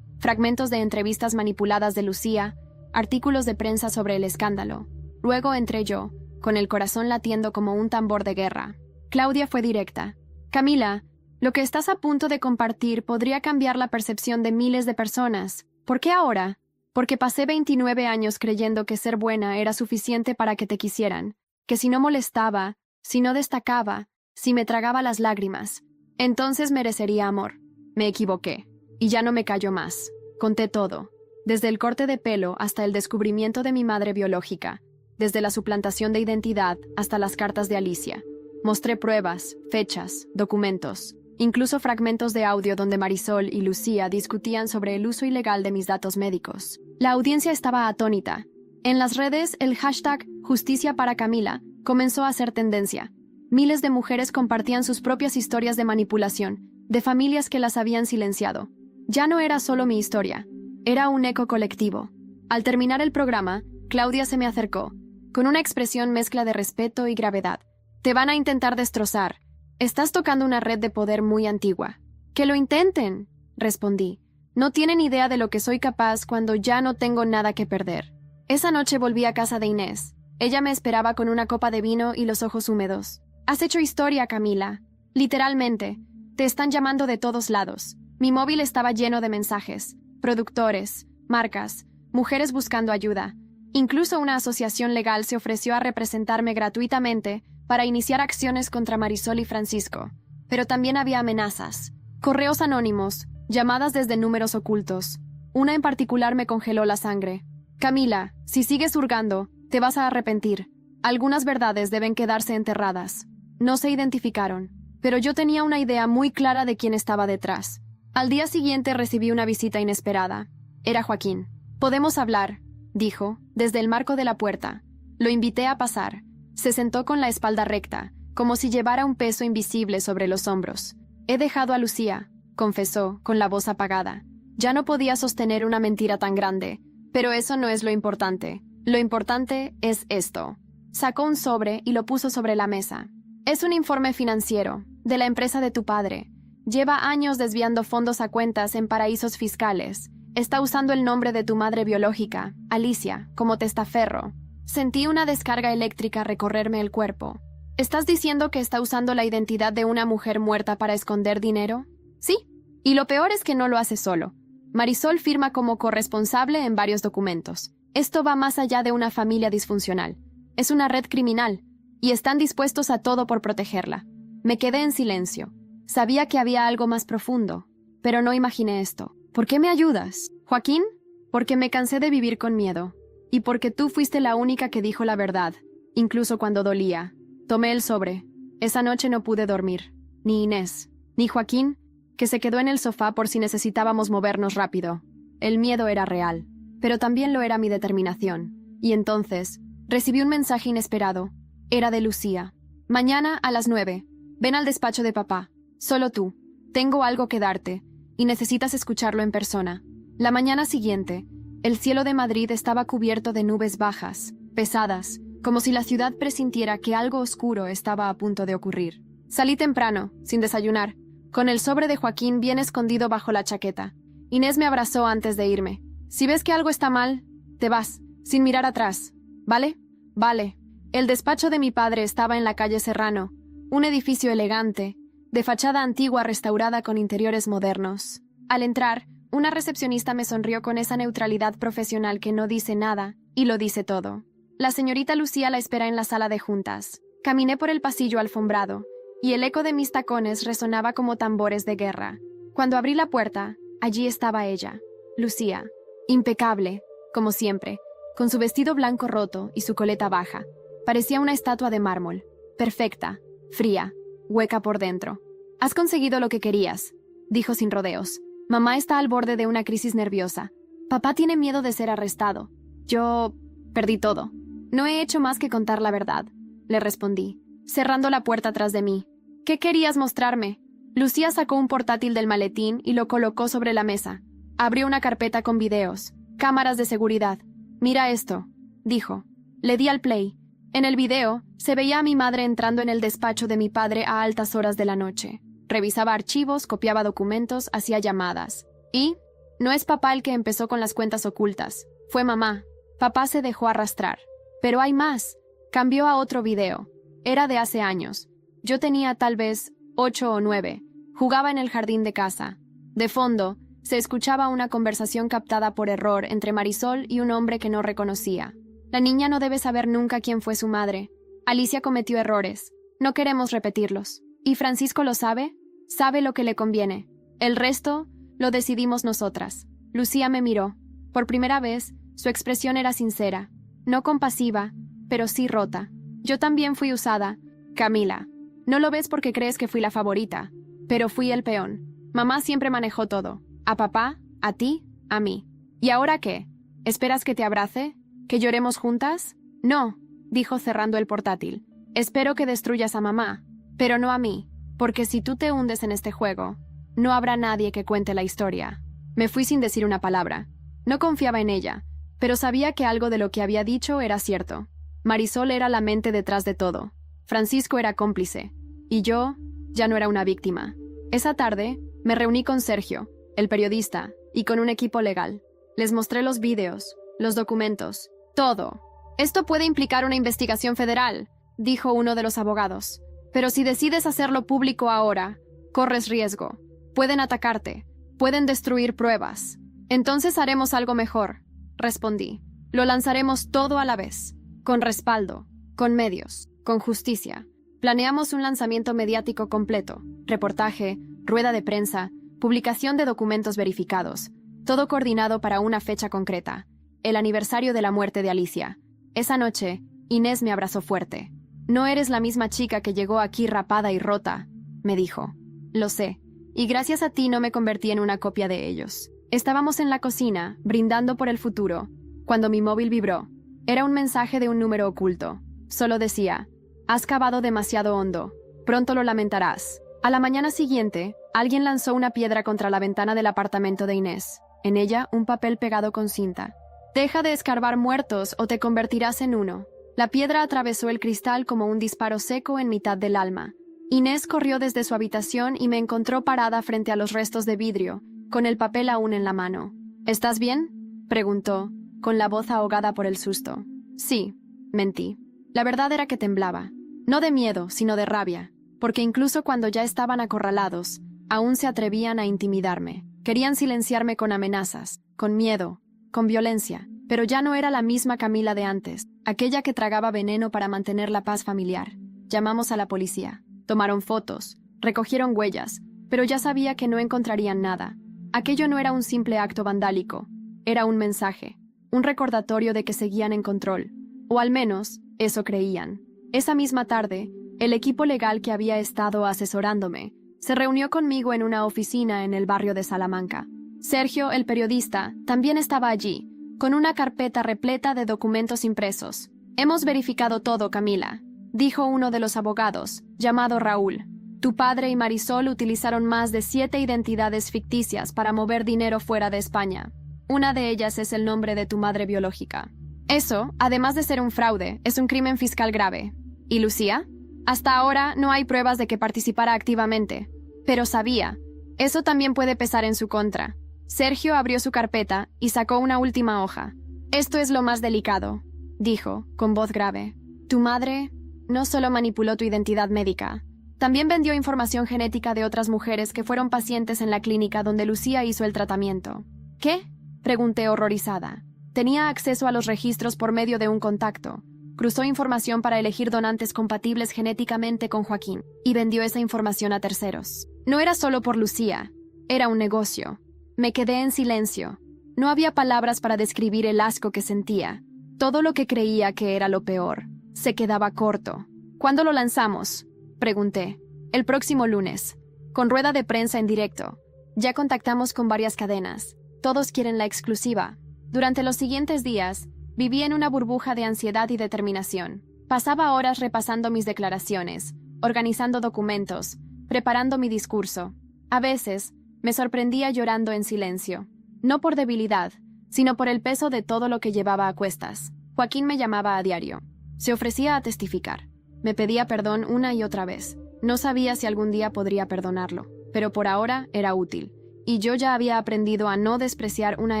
fragmentos de entrevistas manipuladas de Lucía, artículos de prensa sobre el escándalo. Luego entré yo, con el corazón latiendo como un tambor de guerra. Claudia fue directa. Camila, lo que estás a punto de compartir podría cambiar la percepción de miles de personas. ¿Por qué ahora? Porque pasé 29 años creyendo que ser buena era suficiente para que te quisieran, que si no molestaba, si no destacaba, si me tragaba las lágrimas, entonces merecería amor. Me equivoqué, y ya no me callo más. Conté todo, desde el corte de pelo hasta el descubrimiento de mi madre biológica, desde la suplantación de identidad hasta las cartas de Alicia. Mostré pruebas, fechas, documentos, incluso fragmentos de audio donde Marisol y Lucía discutían sobre el uso ilegal de mis datos médicos. La audiencia estaba atónita. En las redes, el hashtag Justicia para Camila comenzó a hacer tendencia. Miles de mujeres compartían sus propias historias de manipulación, de familias que las habían silenciado. Ya no era solo mi historia, era un eco colectivo. Al terminar el programa, Claudia se me acercó, con una expresión mezcla de respeto y gravedad. Te van a intentar destrozar. Estás tocando una red de poder muy antigua. ¡Que lo intenten!, respondí. No tienen idea de lo que soy capaz cuando ya no tengo nada que perder. Esa noche volví a casa de Inés. Ella me esperaba con una copa de vino y los ojos húmedos. Has hecho historia, Camila. Literalmente. Te están llamando de todos lados. Mi móvil estaba lleno de mensajes. Productores, marcas, mujeres buscando ayuda. Incluso una asociación legal se ofreció a representarme gratuitamente para iniciar acciones contra Marisol y Francisco. Pero también había amenazas. Correos anónimos, llamadas desde números ocultos. Una en particular me congeló la sangre. Camila, si sigues hurgando, te vas a arrepentir. Algunas verdades deben quedarse enterradas. No se identificaron, pero yo tenía una idea muy clara de quién estaba detrás. Al día siguiente recibí una visita inesperada. Era Joaquín. «Podemos hablar», dijo, desde el marco de la puerta. Lo invité a pasar. Se sentó con la espalda recta, como si llevara un peso invisible sobre los hombros. «He dejado a Lucía», confesó, con la voz apagada. Ya no podía sostener una mentira tan grande, pero eso no es lo importante. Lo importante es esto. Sacó un sobre y lo puso sobre la mesa. Es un informe financiero, de la empresa de tu padre. Lleva años desviando fondos a cuentas en paraísos fiscales. Está usando el nombre de tu madre biológica, Alicia, como testaferro. Sentí una descarga eléctrica recorrerme el cuerpo. ¿Estás diciendo que está usando la identidad de una mujer muerta para esconder dinero? Sí. Y lo peor es que no lo hace solo. Marisol firma como corresponsable en varios documentos. Esto va más allá de una familia disfuncional. Es una red criminal. Y están dispuestos a todo por protegerla. Me quedé en silencio. Sabía que había algo más profundo, pero no imaginé esto. ¿Por qué me ayudas, Joaquín? Porque me cansé de vivir con miedo. Y porque tú fuiste la única que dijo la verdad, incluso cuando dolía. Tomé el sobre. Esa noche no pude dormir. Ni Inés, ni Joaquín, que se quedó en el sofá por si necesitábamos movernos rápido. El miedo era real, pero también lo era mi determinación. Y entonces, recibí un mensaje inesperado. Era de Lucía. Mañana a las 9. Ven al despacho de papá. Solo tú. Tengo algo que darte, y necesitas escucharlo en persona. La mañana siguiente, el cielo de Madrid estaba cubierto de nubes bajas, pesadas, como si la ciudad presintiera que algo oscuro estaba a punto de ocurrir. Salí temprano, sin desayunar, con el sobre de Joaquín bien escondido bajo la chaqueta. Inés me abrazó antes de irme. Si ves que algo está mal, te vas, sin mirar atrás. ¿Vale? Vale. El despacho de mi padre estaba en la calle Serrano, un edificio elegante, de fachada antigua restaurada con interiores modernos. Al entrar, una recepcionista me sonrió con esa neutralidad profesional que no dice nada y lo dice todo. La señorita Lucía la espera en la sala de juntas. Caminé por el pasillo alfombrado, y el eco de mis tacones resonaba como tambores de guerra. Cuando abrí la puerta, allí estaba ella, Lucía, impecable, como siempre, con su vestido blanco roto y su coleta baja. Parecía una estatua de mármol, perfecta, fría, hueca por dentro. «Has conseguido lo que querías», dijo sin rodeos. «Mamá está al borde de una crisis nerviosa. Papá tiene miedo de ser arrestado. Yo perdí todo. No he hecho más que contar la verdad», le respondí, cerrando la puerta tras de mí. «¿Qué querías mostrarme?» Lucía sacó un portátil del maletín y lo colocó sobre la mesa. Abrió una carpeta con videos, cámaras de seguridad. «Mira esto», dijo. Le di al play. En el video, se veía a mi madre entrando en el despacho de mi padre a altas horas de la noche. Revisaba archivos, copiaba documentos, hacía llamadas. Y no es papá el que empezó con las cuentas ocultas, fue mamá. Papá se dejó arrastrar. Pero hay más. Cambió a otro video. Era de hace años. Yo tenía tal vez 8 o 9. Jugaba en el jardín de casa. De fondo, se escuchaba una conversación captada por error entre Marisol y un hombre que no reconocía. La niña no debe saber nunca quién fue su madre. Alicia cometió errores. No queremos repetirlos. ¿Y Francisco lo sabe? Sabe lo que le conviene. El resto lo decidimos nosotras. Lucía me miró. Por primera vez, su expresión era sincera. No compasiva, pero sí rota. Yo también fui usada. Camila, no lo ves porque crees que fui la favorita, pero fui el peón. Mamá siempre manejó todo. A papá, a ti, a mí. ¿Y ahora qué? ¿Esperas que te abrace? ¿Que lloremos juntas? No, dijo cerrando el portátil. Espero que destruyas a mamá, pero no a mí, porque si tú te hundes en este juego, no habrá nadie que cuente la historia. Me fui sin decir una palabra. No confiaba en ella, pero sabía que algo de lo que había dicho era cierto. Marisol era la mente detrás de todo. Francisco era cómplice. Y yo ya no era una víctima. Esa tarde, me reuní con Sergio, el periodista, y con un equipo legal. Les mostré los vídeos, los documentos, todo. Esto puede implicar una investigación federal, dijo uno de los abogados. Pero si decides hacerlo público ahora, corres riesgo. Pueden atacarte, pueden destruir pruebas. Entonces haremos algo mejor, respondí. Lo lanzaremos todo a la vez, con respaldo, con medios, con justicia. Planeamos un lanzamiento mediático completo, reportaje, rueda de prensa, publicación de documentos verificados, todo coordinado para una fecha concreta, el aniversario de la muerte de Alicia. Esa noche, Inés me abrazó fuerte. No eres la misma chica que llegó aquí rapada y rota, me dijo. Lo sé, y gracias a ti no me convertí en una copia de ellos. Estábamos en la cocina, brindando por el futuro, cuando mi móvil vibró. Era un mensaje de un número oculto. Solo decía, has cavado demasiado hondo, pronto lo lamentarás. A la mañana siguiente, alguien lanzó una piedra contra la ventana del apartamento de Inés. En ella, un papel pegado con cinta. Deja de escarbar muertos o te convertirás en uno. La piedra atravesó el cristal como un disparo seco en mitad del alma. Inés corrió desde su habitación y me encontró parada frente a los restos de vidrio, con el papel aún en la mano. ¿Estás bien?, preguntó, con la voz ahogada por el susto. Sí, mentí. La verdad era que temblaba. No de miedo, sino de rabia, porque incluso cuando ya estaban acorralados, aún se atrevían a intimidarme. Querían silenciarme con amenazas, con miedo, con violencia, pero ya no era la misma Camila de antes, aquella que tragaba veneno para mantener la paz familiar. Llamamos a la policía. Tomaron fotos, recogieron huellas, pero ya sabía que no encontrarían nada. Aquello no era un simple acto vandálico, era un mensaje, un recordatorio de que seguían en control, o al menos, eso creían. Esa misma tarde, el equipo legal que había estado asesorándome se reunió conmigo en una oficina en el barrio de Salamanca. Sergio, el periodista, también estaba allí, con una carpeta repleta de documentos impresos. Hemos verificado todo, Camila, dijo uno de los abogados, llamado Raúl. Tu padre y Marisol utilizaron más de 7 identidades ficticias para mover dinero fuera de España. Una de ellas es el nombre de tu madre biológica. Eso, además de ser un fraude, es un crimen fiscal grave. ¿Y Lucía? Hasta ahora no hay pruebas de que participara activamente, pero sabía. Eso también puede pesar en su contra. Sergio abrió su carpeta y sacó una última hoja. Esto es lo más delicado, dijo, con voz grave. Tu madre no solo manipuló tu identidad médica, también vendió información genética de otras mujeres que fueron pacientes en la clínica donde Lucía hizo el tratamiento. ¿Qué?, pregunté horrorizada. Tenía acceso a los registros por medio de un contacto. Cruzó información para elegir donantes compatibles genéticamente con Joaquín y vendió esa información a terceros. No era solo por Lucía, era un negocio. Me quedé en silencio. No había palabras para describir el asco que sentía. Todo lo que creía que era lo peor se quedaba corto. ¿Cuándo lo lanzamos?, pregunté. El próximo lunes, con rueda de prensa en directo. Ya contactamos con varias cadenas. Todos quieren la exclusiva. Durante los siguientes días, viví en una burbuja de ansiedad y determinación. Pasaba horas repasando mis declaraciones, organizando documentos, preparando mi discurso. A veces, me sorprendía llorando en silencio. No por debilidad, sino por el peso de todo lo que llevaba a cuestas. Joaquín me llamaba a diario. Se ofrecía a testificar. Me pedía perdón una y otra vez. No sabía si algún día podría perdonarlo, pero por ahora era útil. Y yo ya había aprendido a no despreciar una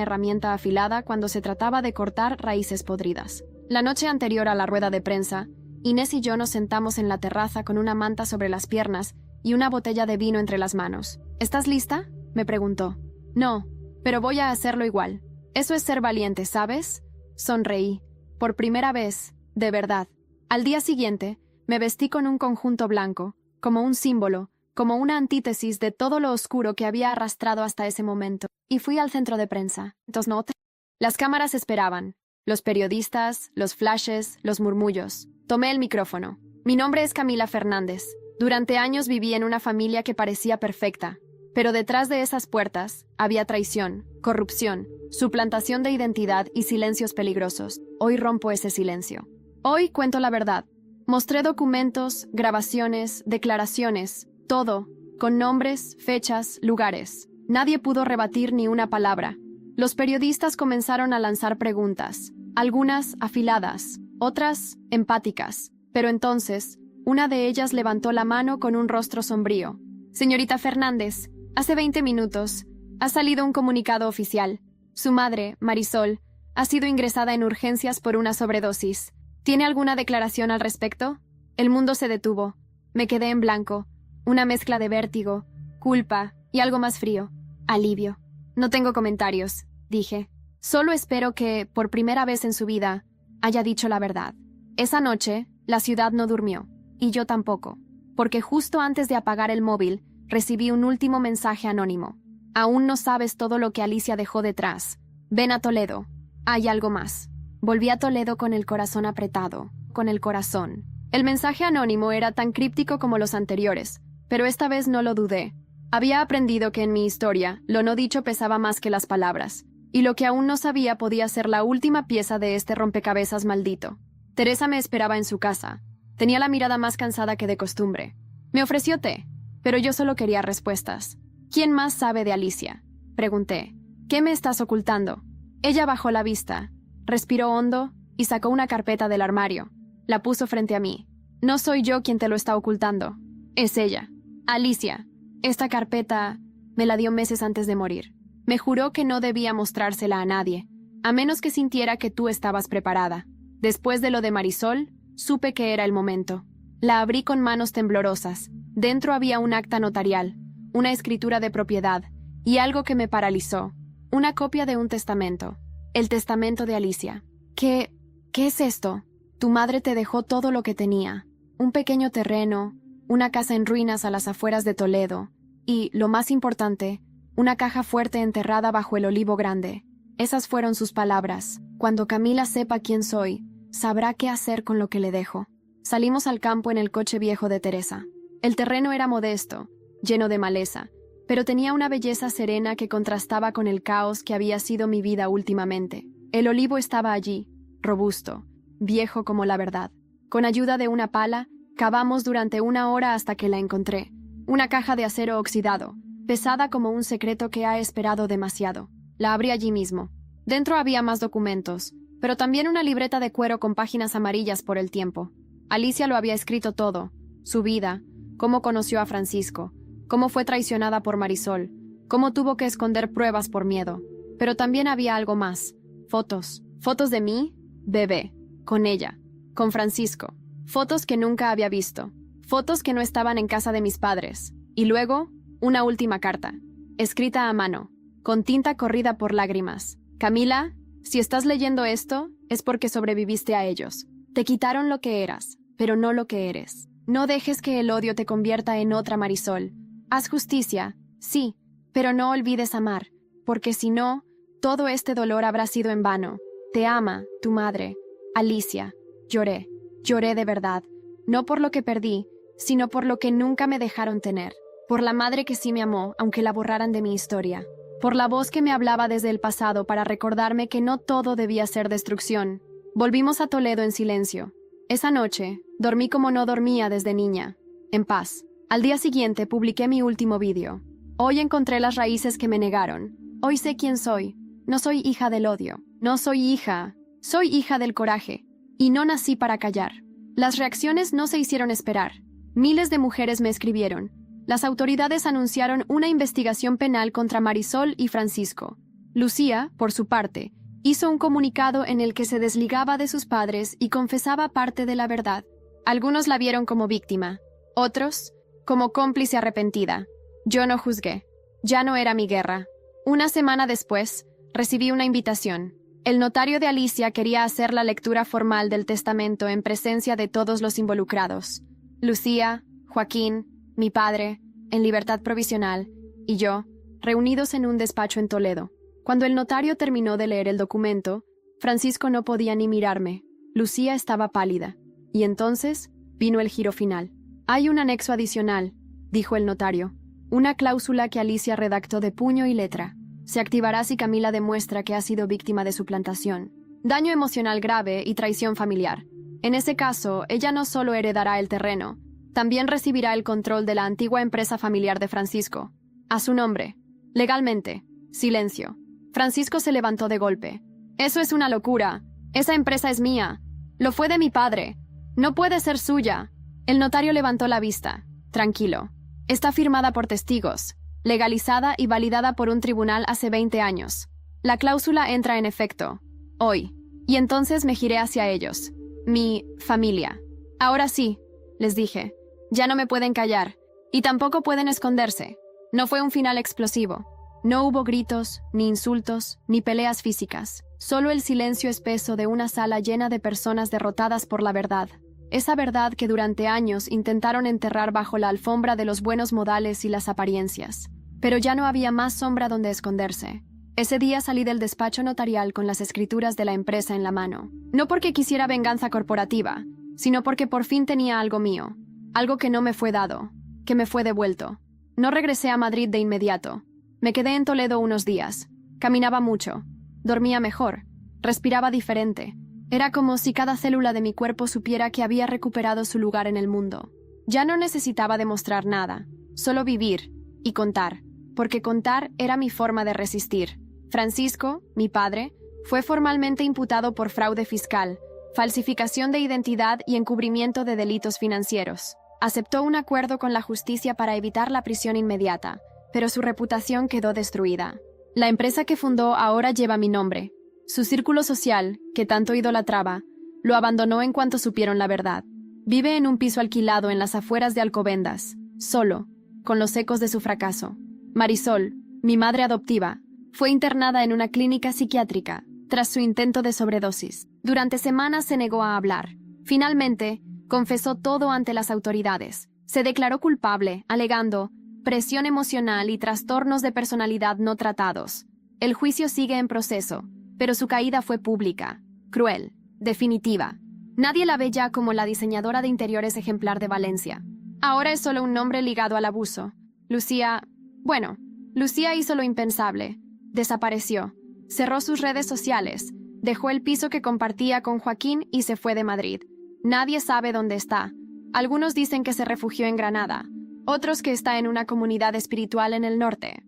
herramienta afilada cuando se trataba de cortar raíces podridas. La noche anterior a la rueda de prensa, Inés y yo nos sentamos en la terraza con una manta sobre las piernas y una botella de vino entre las manos. ¿Estás lista?, me preguntó. No, pero voy a hacerlo igual. Eso es ser valiente, ¿sabes? Sonreí. Por primera vez, de verdad. Al día siguiente, me vestí con un conjunto blanco, como un símbolo, como una antítesis de todo lo oscuro que había arrastrado hasta ese momento, y fui al centro de prensa. Las cámaras esperaban, los periodistas, los flashes, los murmullos. Tomé el micrófono. Mi nombre es Camila Fernández. Durante años viví en una familia que parecía perfecta, pero detrás de esas puertas había traición, corrupción, suplantación de identidad y silencios peligrosos. Hoy rompo ese silencio. Hoy cuento la verdad. Mostré documentos, grabaciones, declaraciones, todo, con nombres, fechas, lugares. Nadie pudo rebatir ni una palabra. Los periodistas comenzaron a lanzar preguntas, algunas afiladas, otras empáticas. Pero entonces, una de ellas levantó la mano con un rostro sombrío. Señorita Fernández, hace 20 minutos ha salido un comunicado oficial. Su madre, Marisol, ha sido ingresada en urgencias por una sobredosis. ¿Tiene alguna declaración al respecto? El mundo se detuvo. Me quedé en blanco. Una mezcla de vértigo, culpa y algo más frío. Alivio. No tengo comentarios, dije. Solo espero que, por primera vez en su vida, haya dicho la verdad. Esa noche, la ciudad no durmió. Y yo tampoco. Porque justo antes de apagar el móvil, recibí un último mensaje anónimo. Aún no sabes todo lo que Alicia dejó detrás. Ven a Toledo. Hay algo más. Volví a Toledo con el corazón apretado. Con el corazón. El mensaje anónimo era tan críptico como los anteriores, pero esta vez no lo dudé. Había aprendido que en mi historia, lo no dicho pesaba más que las palabras, y lo que aún no sabía podía ser la última pieza de este rompecabezas maldito. Teresa me esperaba en su casa. Tenía la mirada más cansada que de costumbre. Me ofreció té, pero yo solo quería respuestas. ¿Quién más sabe de Alicia?, pregunté. ¿Qué me estás ocultando? Ella bajó la vista, respiró hondo y sacó una carpeta del armario. La puso frente a mí. No soy yo quien te lo está ocultando. Es ella. Alicia. Esta carpeta me la dio meses antes de morir. Me juró que no debía mostrársela a nadie, a menos que sintiera que tú estabas preparada. Después de lo de Marisol, supe que era el momento. La abrí con manos temblorosas. Dentro había un acta notarial, una escritura de propiedad y algo que me paralizó. Una copia de un testamento. El testamento de Alicia. ¿Qué es esto? Tu madre te dejó todo lo que tenía. Un pequeño terreno, una casa en ruinas a las afueras de Toledo y, lo más importante, una caja fuerte enterrada bajo el olivo grande. Esas fueron sus palabras. Cuando Camila sepa quién soy, sabrá qué hacer con lo que le dejo. Salimos al campo en el coche viejo de Teresa. El terreno era modesto, lleno de maleza, pero tenía una belleza serena que contrastaba con el caos que había sido mi vida últimamente. El olivo estaba allí, robusto, viejo como la verdad. Con ayuda de una pala, cavamos durante 1 hora hasta que la encontré. Una caja de acero oxidado, pesada como un secreto que ha esperado demasiado. La abrí allí mismo. Dentro había más documentos, pero también una libreta de cuero con páginas amarillas por el tiempo. Alicia lo había escrito todo. Su vida, cómo conoció a Francisco, cómo fue traicionada por Marisol, cómo tuvo que esconder pruebas por miedo. Pero también había algo más. Fotos. Fotos de mí, bebé, con ella, con Francisco. Fotos que nunca había visto. Fotos que no estaban en casa de mis padres. Y luego, una última carta, escrita a mano, con tinta corrida por lágrimas. Camila, si estás leyendo esto, es porque sobreviviste a ellos. Te quitaron lo que eras, pero no lo que eres. No dejes que el odio te convierta en otra Marisol. Haz justicia, sí, pero no olvides amar, porque si no, todo este dolor habrá sido en vano. Te ama, tu madre, Alicia. Lloré de verdad, no por lo que perdí, sino por lo que nunca me dejaron tener. Por la madre que sí me amó, aunque la borraran de mi historia. Por la voz que me hablaba desde el pasado para recordarme que no todo debía ser destrucción. Volvimos a Toledo en silencio. Esa noche, dormí como no dormía desde niña, en paz. Al día siguiente publiqué mi último vídeo. Hoy encontré las raíces que me negaron. Hoy sé quién soy. No soy hija del odio. No soy hija. Soy hija del coraje. y no nací para callar. Las reacciones no se hicieron esperar. Miles de mujeres me escribieron. Las autoridades anunciaron una investigación penal contra Marisol y Francisco. Lucía, por su parte, hizo un comunicado en el que se desligaba de sus padres y confesaba parte de la verdad. Algunos la vieron como víctima, otros como cómplice arrepentida. Yo no juzgué. Ya no era mi guerra. Una semana después, recibí una invitación. El notario de Alicia quería hacer la lectura formal del testamento en presencia de todos los involucrados. Lucía, Joaquín, mi padre, en libertad provisional, y yo, reunidos en un despacho en Toledo. Cuando el notario terminó de leer el documento, Francisco no podía ni mirarme. Lucía estaba pálida. Y entonces vino el giro final. Hay un anexo adicional, dijo el notario. Una cláusula que Alicia redactó de puño y letra. Se activará si Camila demuestra que ha sido víctima de suplantación, daño emocional grave y traición familiar. En ese caso, ella no solo heredará el terreno, también recibirá el control de la antigua empresa familiar de Francisco. A su nombre. Legalmente. Silencio. Francisco se levantó de golpe. Eso es una locura. Esa empresa es mía. Lo fue de mi padre. No puede ser suya. El notario levantó la vista. Tranquilo. Está firmada por testigos, legalizada y validada por un tribunal hace 20 años. La cláusula entra en efecto. Hoy. Y entonces me giré hacia ellos. Mi familia. Ahora sí, les dije. Ya no me pueden callar. Y tampoco pueden esconderse. No fue un final explosivo. No hubo gritos, ni insultos, ni peleas físicas. Solo el silencio espeso de una sala llena de personas derrotadas por la verdad. Esa verdad que durante años intentaron enterrar bajo la alfombra de los buenos modales y las apariencias. Pero ya no había más sombra donde esconderse. Ese día salí del despacho notarial con las escrituras de la empresa en la mano. No porque quisiera venganza corporativa, sino porque por fin tenía algo mío. Algo que no me fue dado, que me fue devuelto. No regresé a Madrid de inmediato. Me quedé en Toledo unos días. Caminaba mucho. Dormía mejor. Respiraba diferente. Era como si cada célula de mi cuerpo supiera que había recuperado su lugar en el mundo. Ya no necesitaba demostrar nada, solo vivir y contar, porque contar era mi forma de resistir. Francisco, mi padre, fue formalmente imputado por fraude fiscal, falsificación de identidad y encubrimiento de delitos financieros. Aceptó un acuerdo con la justicia para evitar la prisión inmediata, pero su reputación quedó destruida. La empresa que fundó ahora lleva mi nombre. Su círculo social, que tanto idolatraba, lo abandonó en cuanto supieron la verdad. Vive en un piso alquilado en las afueras de Alcobendas, solo, con los ecos de su fracaso. Marisol, mi madre adoptiva, fue internada en una clínica psiquiátrica tras su intento de sobredosis. Durante semanas se negó a hablar. Finalmente, confesó todo ante las autoridades. Se declaró culpable, alegando presión emocional y trastornos de personalidad no tratados. El juicio sigue en proceso, pero su caída fue pública, cruel, definitiva. Nadie la ve ya como la diseñadora de interiores ejemplar de Valencia. Ahora es solo un nombre ligado al abuso. Lucía hizo lo impensable. Desapareció. Cerró sus redes sociales. Dejó el piso que compartía con Joaquín y se fue de Madrid. Nadie sabe dónde está. Algunos dicen que se refugió en Granada. Otros que está en una comunidad espiritual en el norte.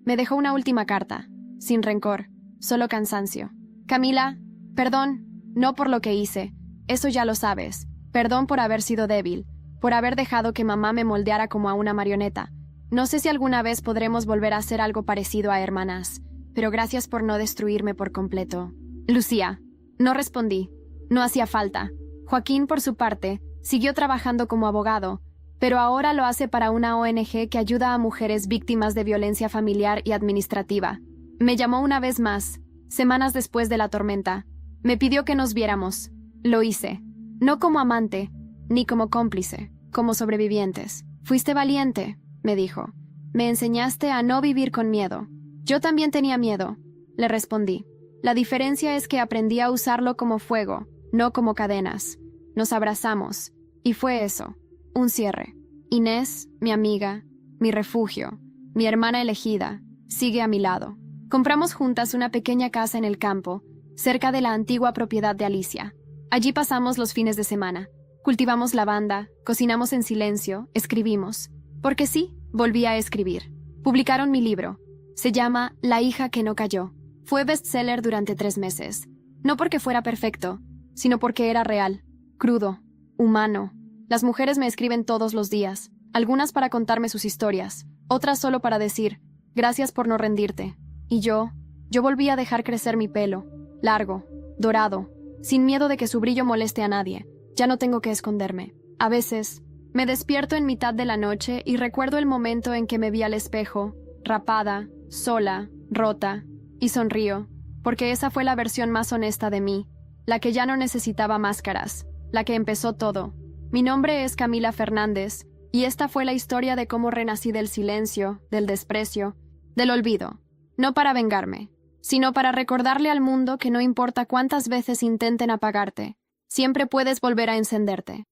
Me dejó una última carta. Sin rencor. Solo cansancio. Camila, perdón, no por lo que hice. Eso ya lo sabes. Perdón por haber sido débil. Por haber dejado que mamá me moldeara como a una marioneta. No sé si alguna vez podremos volver a hacer algo parecido a hermanas, pero gracias por no destruirme por completo. Lucía. No respondí. No hacía falta. Joaquín, por su parte, siguió trabajando como abogado, pero ahora lo hace para una ONG que ayuda a mujeres víctimas de violencia familiar y administrativa. Me llamó una vez más, semanas después de la tormenta. Me pidió que nos viéramos. Lo hice. No como amante, ni como cómplice, como sobrevivientes. Fuiste valiente, me dijo. Me enseñaste a no vivir con miedo. Yo también tenía miedo, le respondí. La diferencia es que aprendí a usarlo como fuego, no como cadenas. Nos abrazamos, y fue eso, un cierre. Inés, mi amiga, mi refugio, mi hermana elegida, sigue a mi lado. Compramos juntas una pequeña casa en el campo, cerca de la antigua propiedad de Alicia. Allí pasamos los fines de semana. Cultivamos lavanda, cocinamos en silencio, escribimos. Porque sí, volví a escribir. Publicaron mi libro. Se llama La hija que no cayó. Fue bestseller durante 3 meses. No porque fuera perfecto, sino porque era real, crudo, humano. Las mujeres me escriben todos los días, algunas para contarme sus historias, otras solo para decir, gracias por no rendirte. Y yo volví a dejar crecer mi pelo, largo, dorado, sin miedo de que su brillo moleste a nadie. Ya no tengo que esconderme. A veces, me despierto en mitad de la noche y recuerdo el momento en que me vi al espejo, rapada, sola, rota, y sonrío, porque esa fue la versión más honesta de mí, la que ya no necesitaba máscaras, la que empezó todo. Mi nombre es Camila Fernández, y esta fue la historia de cómo renací del silencio, del desprecio, del olvido. No para vengarme, sino para recordarle al mundo que no importa cuántas veces intenten apagarte, siempre puedes volver a encenderte.